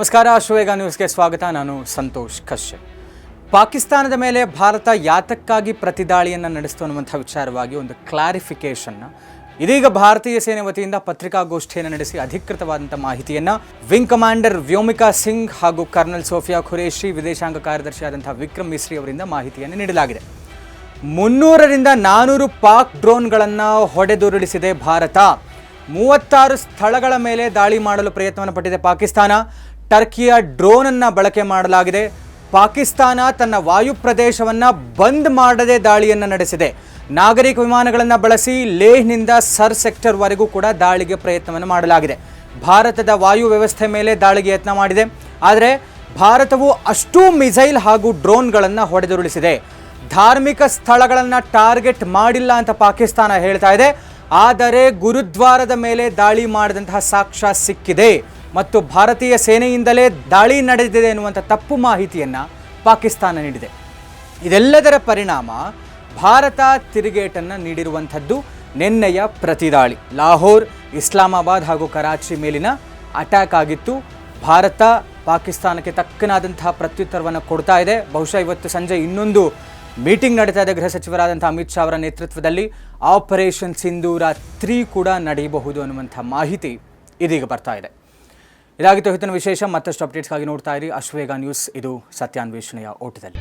ನಮಸ್ಕಾರ, ಅಶ್ವವೇಗ ನ್ಯೂಸ್ಗೆ ಸ್ವಾಗತ. ನಾನು ಸಂತೋಷ್ ಕಶ್ಯಪ್. ಪಾಕಿಸ್ತಾನದ ಮೇಲೆ ಭಾರತ ಯಾತಕ್ಕಾಗಿ ಪ್ರತಿದಾಳಿಯನ್ನು ನಡೆಸ್ತು ಅನ್ನುವಂಥ ವಿಚಾರವಾಗಿ ಒಂದು ಕ್ಲಾರಿಫಿಕೇಷನ್ನ ಇದೀಗ ಭಾರತೀಯ ಸೇನೆ ವತಿಯಿಂದ ಪತ್ರಿಕಾಗೋಷ್ಠಿಯನ್ನು ನಡೆಸಿ ಅಧಿಕೃತವಾದಂಥ ಮಾಹಿತಿಯನ್ನು ವಿಂಗ್ ಕಮಾಂಡರ್ ವ್ಯೋಮಿಕಾ ಸಿಂಗ್ ಹಾಗೂ ಕರ್ನಲ್ ಸೋಫಿಯಾ ಖುರೇಶಿ, ವಿದೇಶಾಂಗ ಕಾರ್ಯದರ್ಶಿಯಾದಂಥ ವಿಕ್ರಮ್ ಮಿಸ್ರಿ ಅವರಿಂದ ಮಾಹಿತಿಯನ್ನು ನೀಡಲಾಗಿದೆ. 300ರಿಂದ 400 ಪಾಕ್ ಡ್ರೋನ್ಗಳನ್ನು ಹೊಡೆದುರುಳಿಸಿದೆ ಭಾರತ. 36 ಸ್ಥಳಗಳ ಮೇಲೆ ದಾಳಿ ಮಾಡಲು ಪ್ರಯತ್ನವನ್ನು ಪಟ್ಟಿದೆ ಪಾಕಿಸ್ತಾನ. ಟರ್ಕಿಯ ಡ್ರೋನನ್ನು ಬಳಕೆ ಮಾಡಲಾಗಿದೆ. ಪಾಕಿಸ್ತಾನ ತನ್ನ ವಾಯು ಪ್ರದೇಶವನ್ನು ಬಂದ್ ಮಾಡದೆ ದಾಳಿಯನ್ನು ನಡೆಸಿದೆ. ನಾಗರಿಕ ವಿಮಾನಗಳನ್ನು ಬಳಸಿ ಲೇಹ್ನಿಂದ ಸರ್ ಸೆಕ್ಟರ್ವರೆಗೂ ಕೂಡ ದಾಳಿಗೆ ಪ್ರಯತ್ನವನ್ನು ಮಾಡಲಾಗಿದೆ. ಭಾರತದ ವಾಯು ವ್ಯವಸ್ಥೆ ಮೇಲೆ ದಾಳಿಗೆ ಯತ್ನ ಮಾಡಿದೆ. ಆದರೆ ಭಾರತವು ಅಷ್ಟೂ ಮಿಸೈಲ್ ಹಾಗೂ ಡ್ರೋನ್ಗಳನ್ನು ಹೊಡೆದುರುಳಿಸಿದೆ. ಧಾರ್ಮಿಕ ಸ್ಥಳಗಳನ್ನು ಟಾರ್ಗೆಟ್ ಮಾಡಿಲ್ಲ ಅಂತ ಪಾಕಿಸ್ತಾನ ಹೇಳ್ತಾ ಇದೆ. ಆದರೆ ಗುರುದ್ವಾರದ ಮೇಲೆ ದಾಳಿ ಮಾಡಿದಂತಹ ಸಾಕ್ಷ್ಯ ಸಿಕ್ಕಿದೆ ಮತ್ತು ಭಾರತೀಯ ಸೇನೆಯಿಂದಲೇ ದಾಳಿ ನಡೆದಿದೆ ಎನ್ನುವಂಥ ತಪ್ಪು ಮಾಹಿತಿಯನ್ನು ಪಾಕಿಸ್ತಾನ ನೀಡಿದೆ. ಇದೆಲ್ಲದರ ಪರಿಣಾಮ ಭಾರತ ತಿರುಗೇಟನ್ನು ನೀಡಿರುವಂಥದ್ದು ನಿನ್ನೆಯ ಪ್ರತಿದಾಳಿ. ಲಾಹೋರ್, ಇಸ್ಲಾಮಾಬಾದ್ ಹಾಗೂ ಕರಾಚಿ ಮೇಲಿನ ಅಟ್ಯಾಕ್ ಆಗಿತ್ತು. ಭಾರತ ಪಾಕಿಸ್ತಾನಕ್ಕೆ ತಕ್ಕನಾದಂತಹ ಪ್ರತ್ಯುತ್ತರವನ್ನು ಕೊಡ್ತಾ ಇದೆ. ಬಹುಶಃ ಇವತ್ತು ಸಂಜೆ ಇನ್ನೊಂದು ಮೀಟಿಂಗ್ ನಡೀತಾ ಇದೆ. ಗೃಹ ಸಚಿವರಾದಂಥ ಅಮಿತ್ ಶಾ ಅವರ ನೇತೃತ್ವದಲ್ಲಿ ಆಪರೇಷನ್ ಸಿಂಧೂರ 3 ಕೂಡ ನಡೆಯಬಹುದು ಅನ್ನುವಂಥ ಮಾಹಿತಿ ಇದೀಗ ಬರ್ತಾ ಇದೆ. ಇದಾಗಿತ್ತು ಇವತ್ತಿನ ವಿಶೇಷ. ಮತ್ತಷ್ಟು ಅಪ್ಡೇಟ್ಸ್ಗಾಗಿ ನೋಡ್ತಾ ಇರಿ ಅಶ್ವವೇಗ ನ್ಯೂಸ್. ಇದು ಸತ್ಯಾನ್ವೇಷಣೆಯ ಓಟದಲ್ಲಿ.